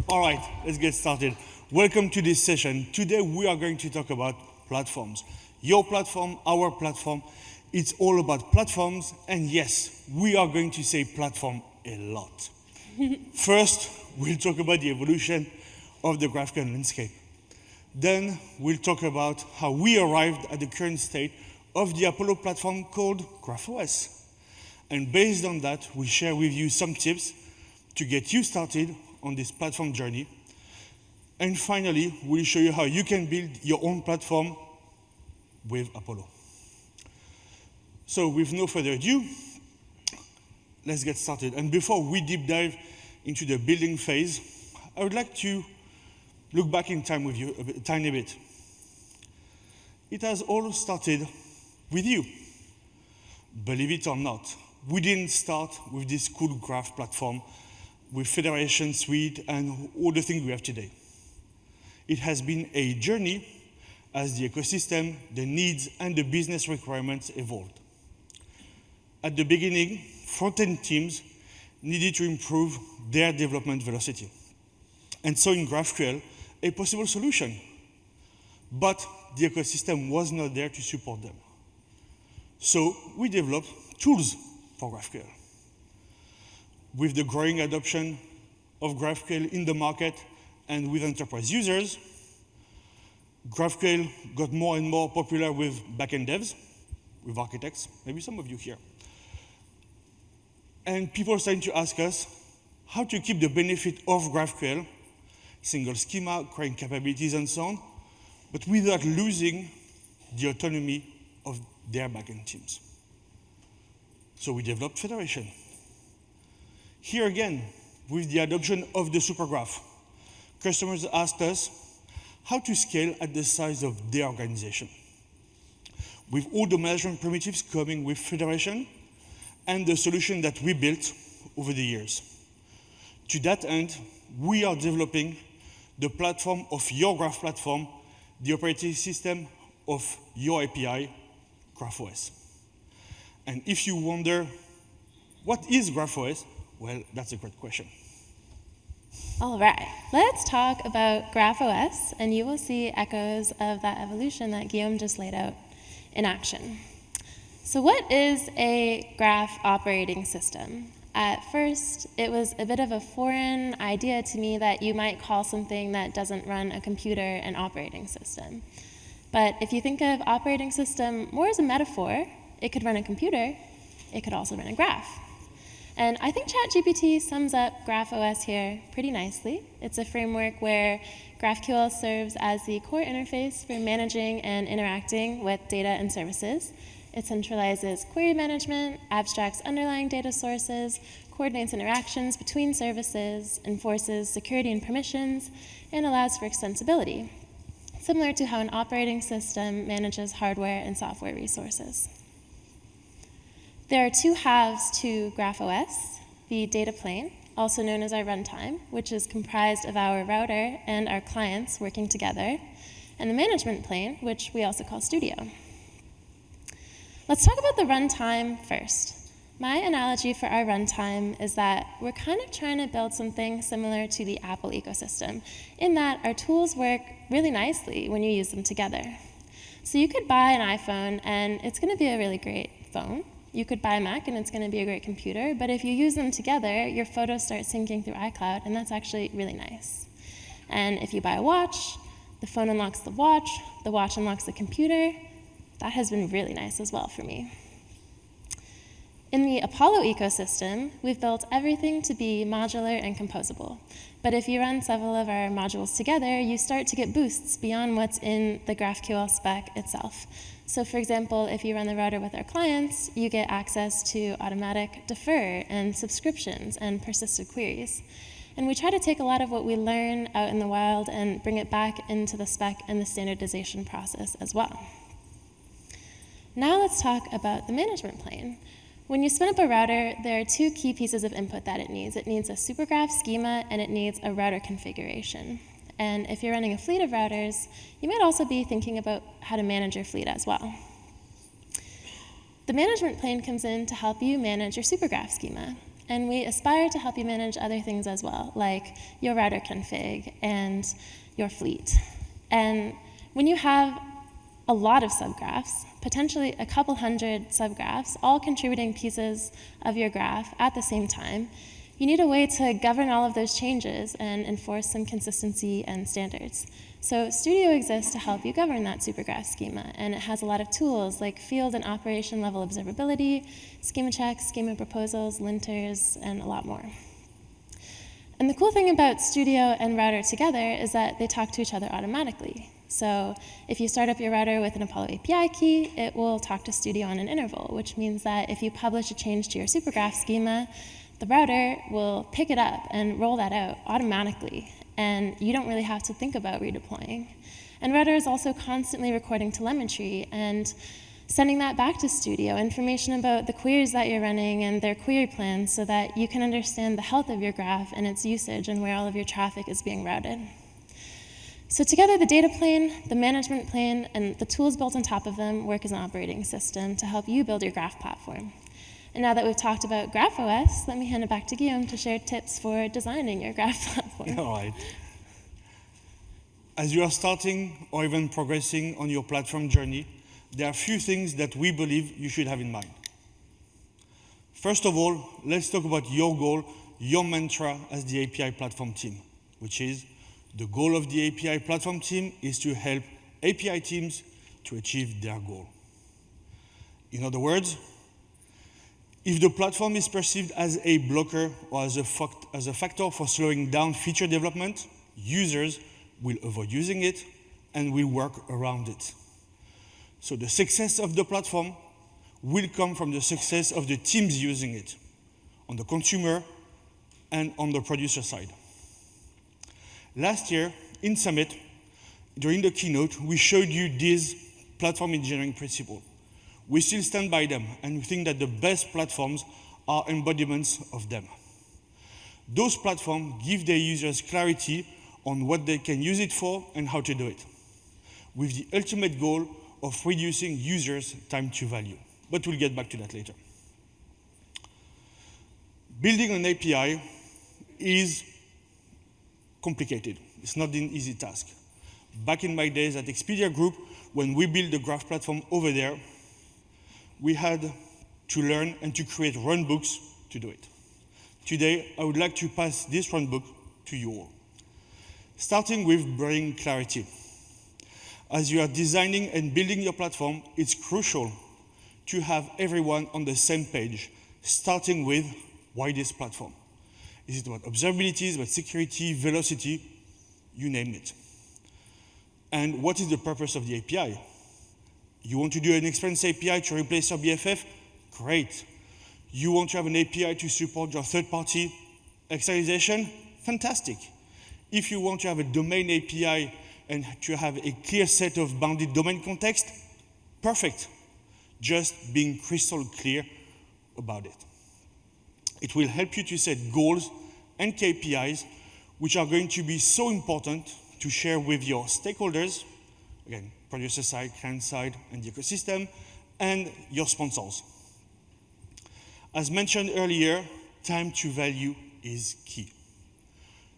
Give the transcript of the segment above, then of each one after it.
All right, let's get started. Welcome to this session. Today we are going to talk about platforms. Your platform, our platform. It's all about platforms, and yes, we are going to say platform a lot. First, we'll talk about the evolution of the graphical landscape. Then we'll talk about how we arrived at the current state of the Apollo platform called GraphOS. And based on that, we'll share with you some tips to get you started on this platform journey. And finally, we'll show you how you can build your own platform with Apollo. So with no further ado, let's get started. And before we deep dive into the building phase, I would like to look back in time with you a tiny bit. It has all started with you. Believe it or not, we didn't start with this cool graph platform with Federation Suite and all the things we have today. It has been a journey as the ecosystem, the needs, and the business requirements evolved. At the beginning, front-end teams needed to improve their development velocity, and saw in GraphQL a possible solution. But the ecosystem was not there to support them. So we developed tools for GraphQL. With the growing adoption of GraphQL in the market and with enterprise users, GraphQL got more and more popular with backend devs, with architects, maybe some of you here. And people are starting to ask us how to keep the benefit of GraphQL, single schema, querying capabilities, and so on, but without losing the autonomy of their backend teams. So we developed Federation. Here again, with the adoption of the supergraph, customers asked us how to scale at the size of their organization. With all the management primitives coming with Federation, and the solution that we built over the years. To that end, we are developing the platform of your graph platform, the operating system of your API, GraphOS. And if you wonder, what is GraphOS? Well, that's a great question. All right, let's talk about GraphOS, and you will see echoes of that evolution that Guillaume just laid out in action. So what is a graph operating system? At first, it was a bit of a foreign idea to me that you might call something that doesn't run a computer an operating system. But if you think of operating system more as a metaphor, it could run a computer, it could also run a graph. And I think ChatGPT sums up GraphOS here pretty nicely. It's a framework where GraphQL serves as the core interface for managing and interacting with data and services. It centralizes query management, abstracts underlying data sources, coordinates interactions between services, enforces security and permissions, and allows for extensibility, similar to how an operating system manages hardware and software resources. There are two halves to GraphOS, the data plane, also known as our runtime, which is comprised of our router and our clients working together, and the management plane, which we also call Studio. Let's talk about the runtime first. My analogy for our runtime is that we're kind of trying to build something similar to the Apple ecosystem, in that our tools work really nicely when you use them together. So you could buy an iPhone and it's going to be a really great phone. You could buy a Mac and it's going to be a great computer, but if you use them together, your photos start syncing through iCloud, and that's actually really nice. And if you buy a watch, the phone unlocks the watch unlocks the computer. That has been really nice as well for me. In the Apollo ecosystem, we've built everything to be modular and composable. But if you run several of our modules together, you start to get boosts beyond what's in the GraphQL spec itself. So for example, if you run the router with our clients, you get access to automatic defer and subscriptions and persistent queries. And we try to take a lot of what we learn out in the wild and bring it back into the spec and the standardization process as well. Now let's talk about the management plane. When you spin up a router, there are two key pieces of input that it needs. It needs a supergraph schema, and it needs a router configuration. And if you're running a fleet of routers, you might also be thinking about how to manage your fleet as well. The management plane comes in to help you manage your supergraph schema. And we aspire to help you manage other things as well, like your router config and your fleet. And when you have a lot of subgraphs, potentially a couple hundred subgraphs, all contributing pieces of your graph at the same time, you need a way to govern all of those changes and enforce some consistency and standards. So Studio exists to help you govern that supergraph schema, and it has a lot of tools like field and operation level observability, schema checks, schema proposals, linters, and a lot more. And the cool thing about Studio and Router together is that they talk to each other automatically. So if you start up your router with an Apollo API key, it will talk to Studio on an interval, which means that if you publish a change to your supergraph schema, the router will pick it up and roll that out automatically, and you don't really have to think about redeploying. And Router is also constantly recording telemetry and sending that back to Studio, information about the queries that you're running and their query plans so that you can understand the health of your graph and its usage and where all of your traffic is being routed. So together, the data plane, the management plane, and the tools built on top of them work as an operating system to help you build your graph platform. And now that we've talked about GraphOS, let me hand it back to Guillaume to share tips for designing your graph platform. All right. As you are starting or even progressing on your platform journey, there are a few things that we believe you should have in mind. First of all, let's talk about your goal, your mantra as the API platform team, which is the goal of the API platform team is to help API teams to achieve their goal. In other words, if the platform is perceived as a blocker or as a factor for slowing down feature development, users will avoid using it and will work around it. So the success of the platform will come from the success of the teams using it, on the consumer and on the producer side. Last year, in Summit, during the keynote, we showed you these platform engineering principles. We still stand by them, and we think that the best platforms are embodiments of them. Those platforms give their users clarity on what they can use it for and how to do it, with the ultimate goal of reducing users' time to value. But we'll get back to that later. Building an API is complicated. It's not an easy task. Back in my days at Expedia Group, when we built the graph platform over there, we had to learn and to create runbooks to do it. Today, I would like to pass this runbook to you all. Starting with bringing clarity. As you are designing and building your platform, it's crucial to have everyone on the same page, starting with why this platform. Is it about observability, is it about security, velocity, you name it. And what is the purpose of the API? You want to do an experience API to replace your BFF? Great. You want to have an API to support your third-party externalization? Fantastic. If you want to have a domain API and to have a clear set of bounded domain context, perfect. Just being crystal clear about it. It will help you to set goals and KPIs, which are going to be so important to share with your stakeholders, again, producer side, client side, and the ecosystem, and your sponsors. As mentioned earlier, time to value is key.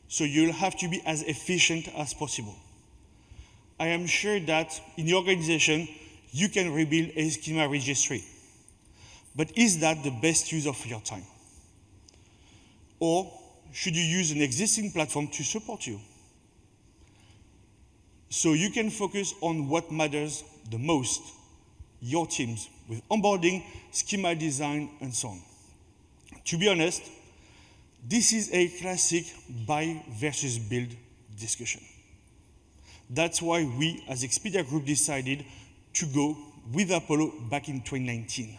So you'll have to be as efficient as possible. I am sure that in your organization, you can rebuild a schema registry. But is that the best use of your time? Or should you use an existing platform to support you? So you can focus on what matters the most, your teams, with onboarding, schema design, and so on. To be honest, this is a classic buy versus build discussion. That's why we, as Expedia Group, decided to go with Apollo back in 2019.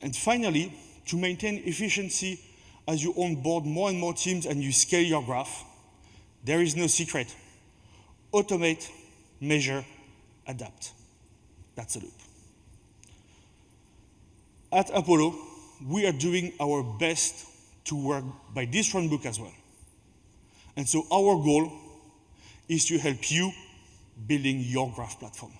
And finally, to maintain efficiency as you onboard more and more teams and you scale your graph, there is no secret. Automate, measure, adapt. That's a loop. At Apollo, we are doing our best to work by this runbook as well. And so our goal is to help you building your graph platform.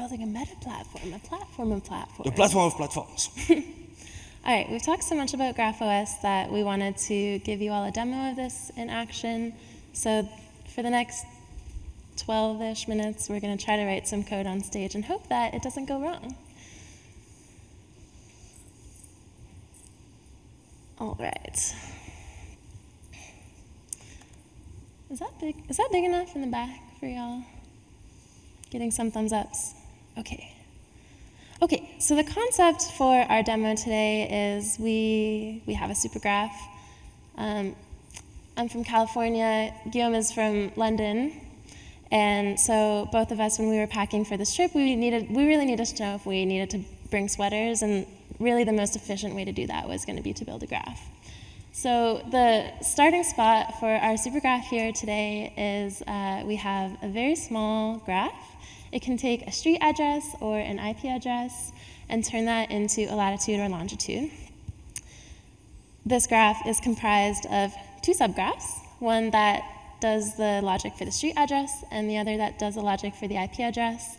building a meta platform, a platform of platforms. The platform of platforms. All right, we've talked so much about GraphOS that we wanted to give you all a demo of this in action. So for the next 12-ish minutes, we're going to try to write some code on stage and hope that it doesn't go wrong. All right. Is that big? Is that big enough in the back for y'all? Getting some thumbs ups. Okay. Okay, so the concept for our demo today is we have a supergraph. I'm from California, Guillaume is from London, and so both of us, when we were packing for this trip, we really needed to know if we needed to bring sweaters, and really the most efficient way to do that was going to be to build a graph. So the starting spot for our supergraph here today is we have a very small graph. It can take a street address or an IP address and turn that into a latitude or longitude. This graph is comprised of two subgraphs, one that does the logic for the street address and the other that does the logic for the IP address.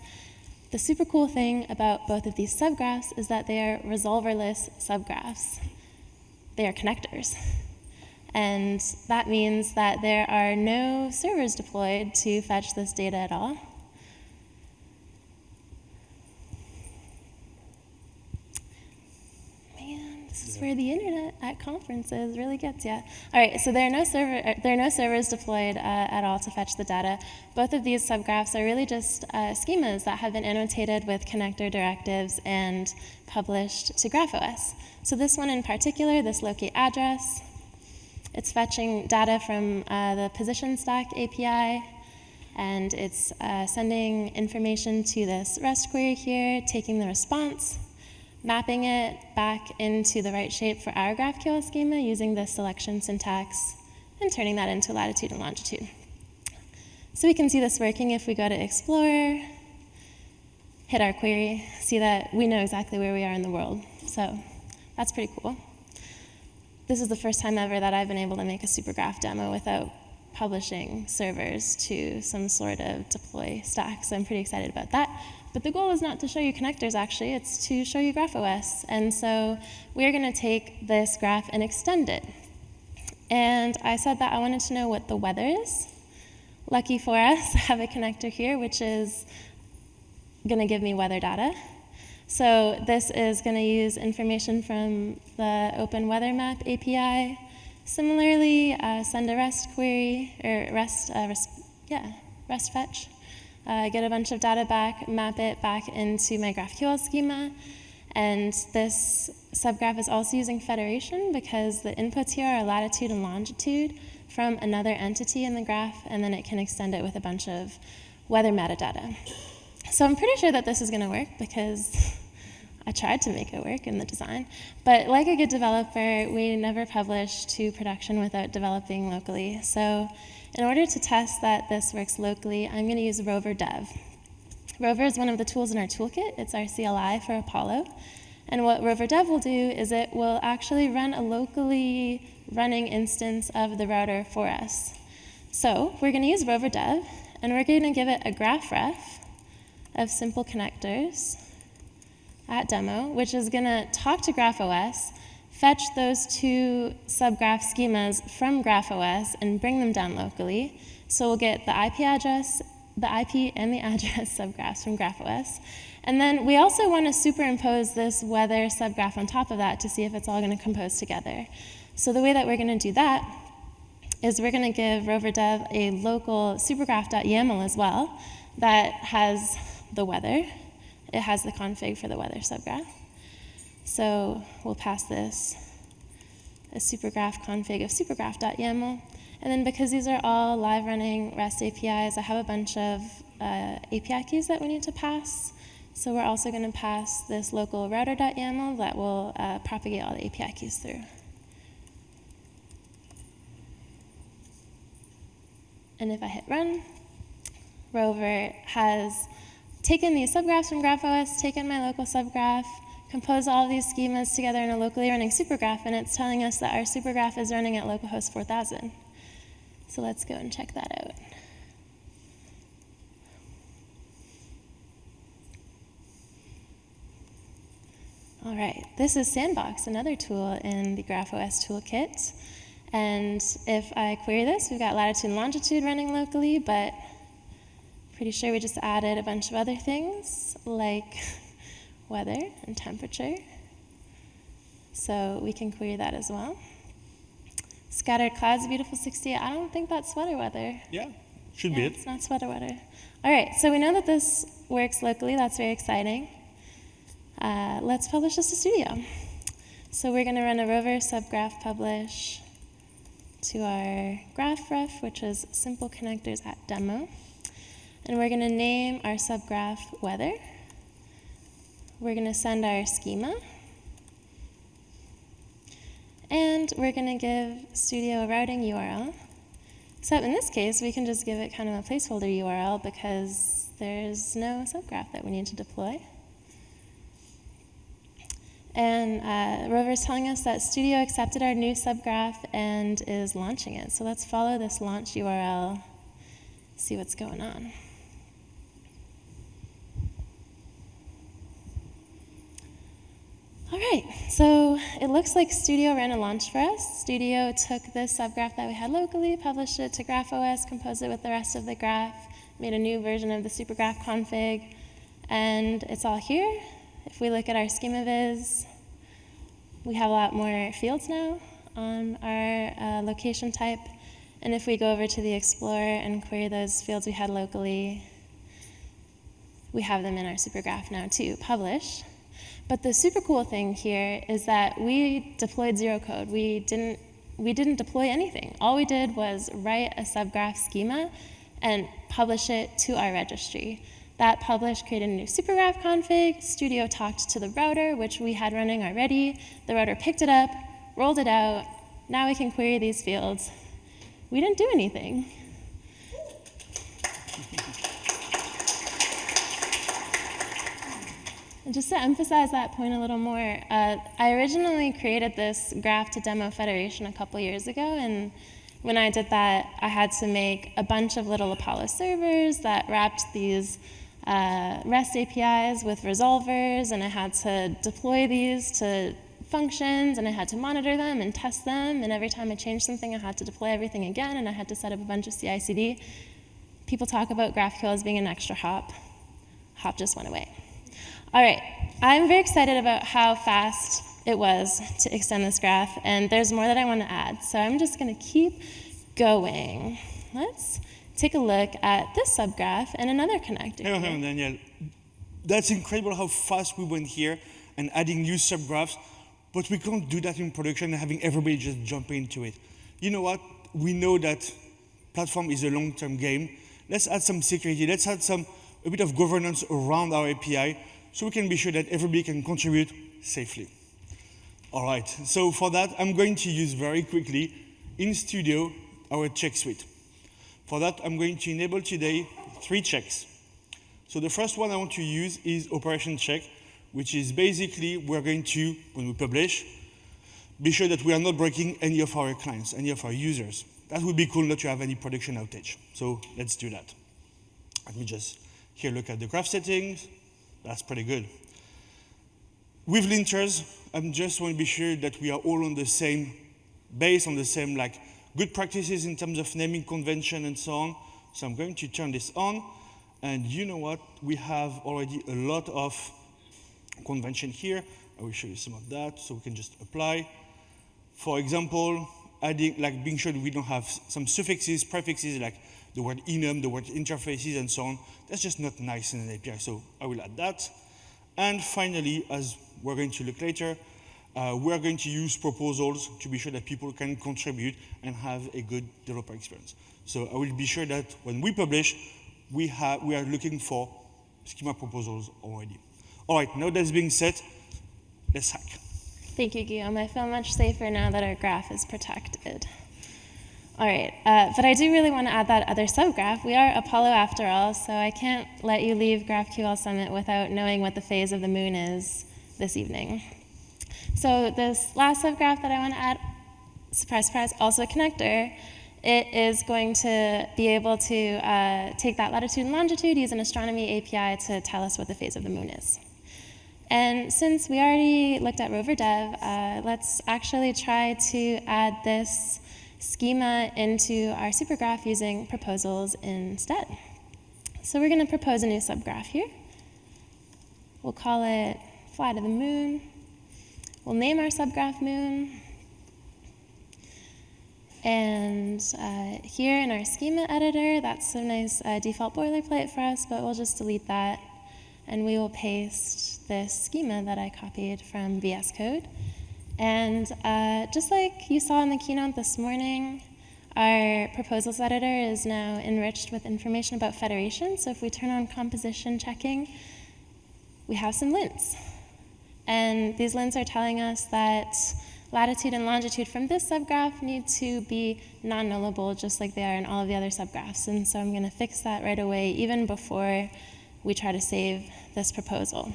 The super cool thing about both of these subgraphs is that they are resolverless subgraphs. They are connectors. And that means that there are no servers deployed to fetch this data at all. This is where the internet at conferences really gets you. All right, so there are no servers deployed at all to fetch the data. Both of these subgraphs are really just schemas that have been annotated with connector directives and published to GraphOS. So this one in particular, this locate address, it's fetching data from the position stack API, and it's sending information to this REST query here, taking the response, mapping it back into the right shape for our GraphQL schema using the selection syntax, and turning that into latitude and longitude. So we can see this working if we go to Explorer, hit our query, see that we know exactly where we are in the world. So that's pretty cool. This is the first time ever that I've been able to make a supergraph demo without publishing servers to some sort of deploy stack, so I'm pretty excited about that. But the goal is not to show you connectors, actually, it's to show you GraphOS. And so we're going to take this graph and extend it. And I said that I wanted to know what the weather is. Lucky for us, I have a connector here, which is going to give me weather data. So this is going to use information from the Open Weather Map API. Similarly, send a REST query, or REST fetch. Get a bunch of data back, map it back into my GraphQL schema. And this subgraph is also using federation because the inputs here are latitude and longitude from another entity in the graph, and then it can extend it with a bunch of weather metadata. So I'm pretty sure that this is going to work because I tried to make it work in the design. But like a good developer, we never publish to production without developing locally. So in order to test that this works locally, I'm going to use Rover Dev. Rover is one of the tools in our toolkit. It's our CLI for Apollo. And what Rover Dev will do is it will actually run a locally running instance of the router for us. So we're going to use Rover Dev, and we're going to give it a graph ref of simple connectors at demo, which is going to talk to GraphOS, fetch those two subgraph schemas from GraphOS, and bring them down locally. So we'll get the IP address, the IP and the address subgraphs from GraphOS. And then we also want to superimpose this weather subgraph on top of that to see if it's all going to compose together. So the way that we're going to do that is we're going to give Rover Dev a local supergraph.yaml as well that has the weather. It has the config for the weather subgraph. So we'll pass this a supergraph config of supergraph.yaml. And then because these are all live running REST APIs, I have a bunch of API keys that we need to pass. So we're also going to pass this local router.yaml that will propagate all the API keys through. And if I hit run, Rover has taken these subgraphs from GraphOS, taken my local subgraph, composed all of these schemas together in a locally running supergraph, and it's telling us that our supergraph is running at localhost 4000. So let's go and check that out. All right, this is Sandbox, another tool in the GraphOS toolkit. And if I query this, we've got latitude and longitude running locally, but pretty sure we just added a bunch of other things like weather and temperature. So we can query that as well. Scattered clouds, beautiful 60. I don't think that's sweater weather. Yeah, should be it. It's not sweater weather. All right, so we know that this works locally. That's very exciting. Let's publish this to Studio. So we're going to run a rover subgraph publish to our graph ref, which is simple connectors at demo. And we're going to name our subgraph weather. We're going to send our schema. And we're going to give Studio a routing URL. Except in this case, we can just give it kind of a placeholder URL because there's no subgraph that we need to deploy. And Rover is telling us that Studio accepted our new subgraph and is launching it. So let's follow this launch URL, see what's going on. All right, so it looks like Studio ran a launch for us. Studio took this subgraph that we had locally, published it to GraphOS, composed it with the rest of the graph, made a new version of the supergraph config, and it's all here. If we look at our schema viz, we have a lot more fields now on our location type. And if we go over to the Explorer and query those fields we had locally, we have them in our supergraph now too, publish. But the super cool thing here is that we deployed zero code. We didn't deploy anything. All we did was write a subgraph schema and publish it to our registry. That publish created a new supergraph config. Studio talked to the router, which we had running already. The router picked it up, rolled it out. Now we can query these fields. We didn't do anything. And just to emphasize that point a little more, I originally created this graph to demo Federation a couple years ago, and when I did that, I had to make a bunch of little Apollo servers that wrapped these REST APIs with resolvers, and I had to deploy these to functions, and I had to monitor them and test them, and every time I changed something, I had to deploy everything again, and I had to set up a bunch of CI/CD. People talk about GraphQL as being an extra hop. Hop just went away. All right, I'm very excited about how fast it was to extend this graph, and there's more that I want to add, so I'm just going to keep going. Let's take a look at this subgraph and another connector. Hang on, Daniel. That's incredible how fast we went here and adding new subgraphs, but we can't do that in production and having everybody just jump into it. You know what? We know that platform is a long-term game. Let's add some security. Let's add a bit of governance around our API so we can be sure that everybody can contribute safely. All right, so for that, I'm going to use very quickly in Studio our check suite. For that, I'm going to enable today 3 checks. So the first one I want to use is operation check, which is basically we're going to, when we publish, be sure that we are not breaking any of our clients, any of our users. That would be cool not to have any production outage. So let's do that. Let me just here look at the graph settings. That's pretty good. With linters, I'm just want to be sure that we are all on the same base, on the same good practices in terms of naming convention and so on. So I'm going to turn this on. And you know what? We have already a lot of convention here. I will show you some of that so we can just apply. For example, adding, being sure that we don't have some suffixes, prefixes, like the word enum, the word interfaces, and so on. That's just not nice in an API, so I will add that. And finally, as we're going to look later, we're going to use proposals to be sure that people can contribute and have a good developer experience. So I will be sure that when we publish, we are looking for schema proposals already. All right, now that's being said, let's hack. Thank you, Guillaume. I feel much safer now that our graph is protected. All right, but I do really want to add that other subgraph. We are Apollo after all, so I can't let you leave GraphQL Summit without knowing what the phase of the moon is this evening. So this last subgraph that I want to add, surprise, surprise, also a connector. It is going to be able to take that latitude and longitude, use an astronomy API to tell us what the phase of the moon is. And since we already looked at rover dev, let's actually try to add this schema into our supergraph using proposals instead. So we're going to propose a new subgraph here. We'll call it Fly to the Moon. We'll name our subgraph Moon. And here in our schema editor, that's a nice default boilerplate for us, but we'll just delete that. And we will paste this schema that I copied from VS Code. And just like you saw in the keynote this morning, our proposals editor is now enriched with information about federation. So if we turn on composition checking, we have some lints. And these lints are telling us that latitude and longitude from this subgraph need to be non-nullable, just like they are in all of the other subgraphs. And so I'm going to fix that right away, even before we try to save this proposal.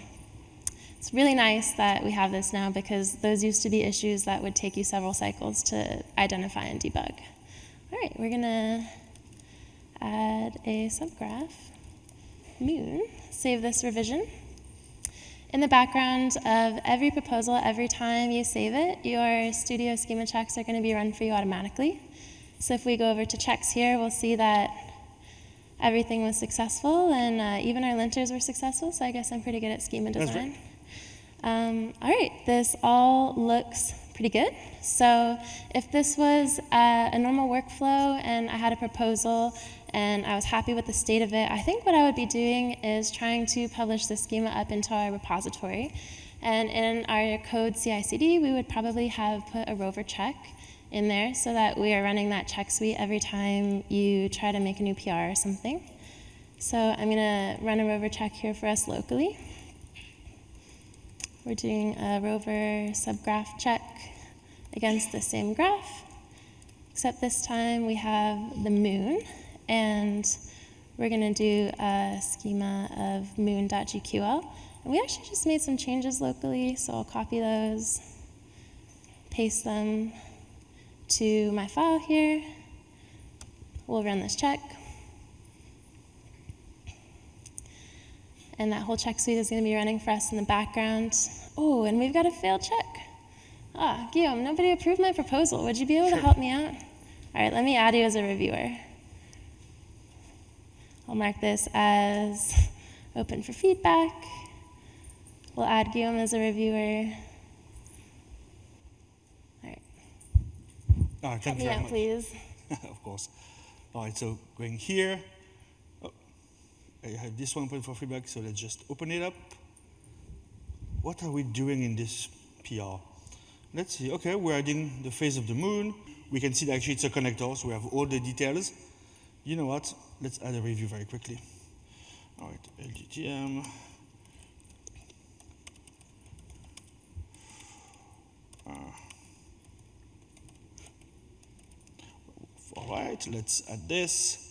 It's really nice that we have this now, because those used to be issues that would take you several cycles to identify and debug. All right, we're going to add a subgraph, Moon, save this revision. In the background of every proposal, every time you save it, your Studio schema checks are going to be run for you automatically. So if we go over to checks here, we'll see that everything was successful, and even our linters were successful, so I guess I'm pretty good at schema design. All right, this all looks pretty good. So if this was a normal workflow and I had a proposal and I was happy with the state of it, I think what I would be doing is trying to publish the schema up into our repository. And in our code CI/CD, we would probably have put a rover check in there so that we are running that check suite every time you try to make a new PR or something. So I'm going to run a rover check here for us locally. We're doing a rover subgraph check against the same graph, except this time we have the moon, and we're going to do a schema of moon.gql. And we actually just made some changes locally, so I'll copy those, paste them to my file here. We'll run this check. And that whole check suite is going to be running for us in the background. Oh, and we've got a failed check. Ah, Guillaume, nobody approved my proposal. Would you be able to help me out? All right, let me add you as a reviewer. I'll mark this as open for feedback. We'll add Guillaume as a reviewer. All right. All right, help me out, please. Of course. All right, so going here. I have this one for feedback, so let's just open it up. What are we doing in this PR? Let's see. Okay, we're adding the phase of the moon. We can see that actually it's a connector, so we have all the details. You know what? Let's add a review very quickly. All right, LGTM. All right, let's add this.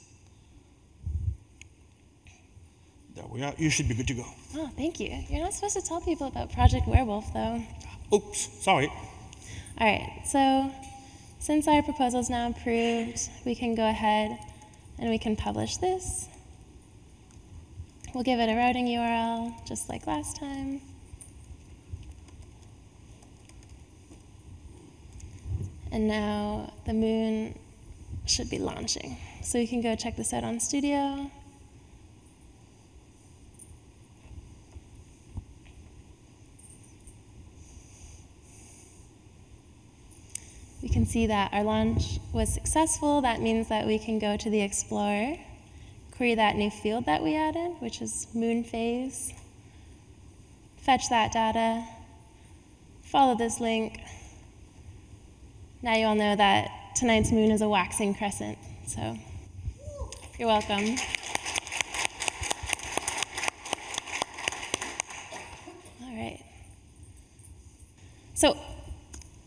There we are. You should be good to go. Oh, thank you. You're not supposed to tell people about Project Werewolf, though. Oops, sorry. All right, so since our proposal is now approved, we can go ahead and we can publish this. We'll give it a routing URL, just like last time. And now the moon should be launching. So we can go check this out on Studio. We can see that our launch was successful. That means that we can go to the Explorer, query that new field that we added, which is moon phase, fetch that data, follow this link. Now you all know that tonight's moon is a waxing crescent, so you're welcome. All right. So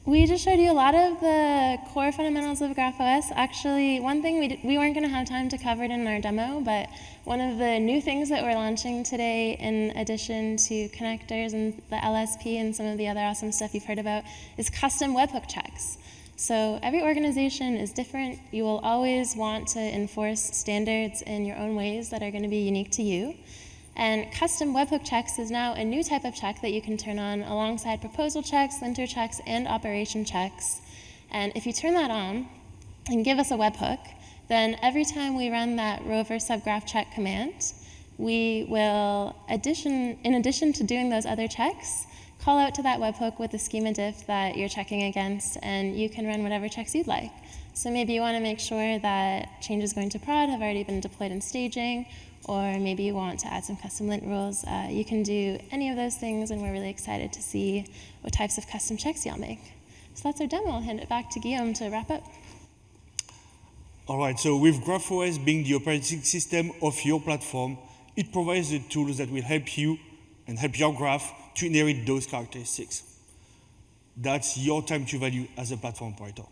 we just showed you a lot of the core fundamentals of GraphOS. Actually, one thing we weren't going to have time to cover it in our demo, but one of the new things that we're launching today, in addition to connectors and the LSP and some of the other awesome stuff you've heard about, is custom webhook checks. So every organization is different. You will always want to enforce standards in your own ways that are going to be unique to you. And custom webhook checks is now a new type of check that you can turn on alongside proposal checks, linter checks, and operation checks. And if you turn that on and give us a webhook, then every time we run that rover subgraph check command, we will, in addition to doing those other checks, call out to that webhook with the schema diff that you're checking against, and you can run whatever checks you'd like. So maybe you want to make sure that changes going to prod have already been deployed in staging, or maybe you want to add some custom lint rules. You can do any of those things, and we're really excited to see what types of custom checks y'all make. So that's our demo. I'll hand it back to Guillaume to wrap up. All right, so with GraphOS being the operating system of your platform, it provides the tools that will help you and help your graph to inherit those characteristics. That's your time to value as a platform operator.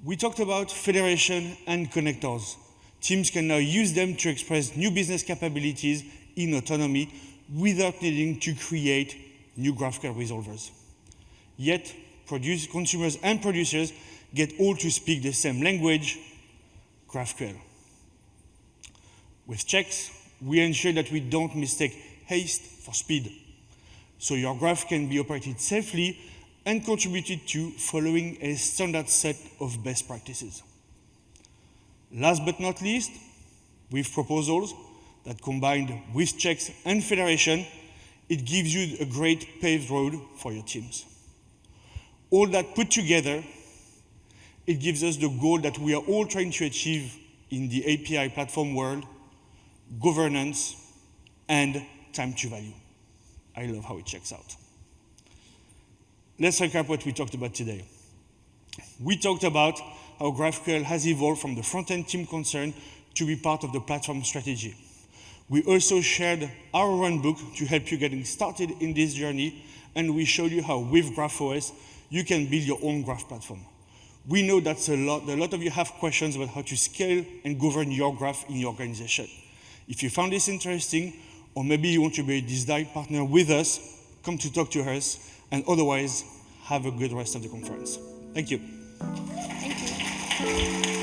We talked about federation and connectors. Teams can now use them to express new business capabilities in autonomy without needing to create new GraphQL resolvers. Yet, consumers and producers get all to speak the same language, GraphQL. With checks, we ensure that we don't mistake haste for speed, so your graph can be operated safely and contributed to following a standard set of best practices. Last but not least, with proposals that combined with checks and federation, it gives you a great paved road for your teams. All that put together, it gives us the goal that we are all trying to achieve in the API platform world: governance and time to value. I love how it checks out. Let's recap what we talked about today. We talked about how GraphQL has evolved from the front-end team concern to be part of the platform strategy. We also shared our runbook to help you getting started in this journey, and we showed you how with GraphOS, you can build your own graph platform. We know that's a lot of you have questions about how to scale and govern your graph in your organization. If you found this interesting, or maybe you want to be a design partner with us, come to talk to us, and otherwise, have a good rest of the conference. Thank you. Thank you.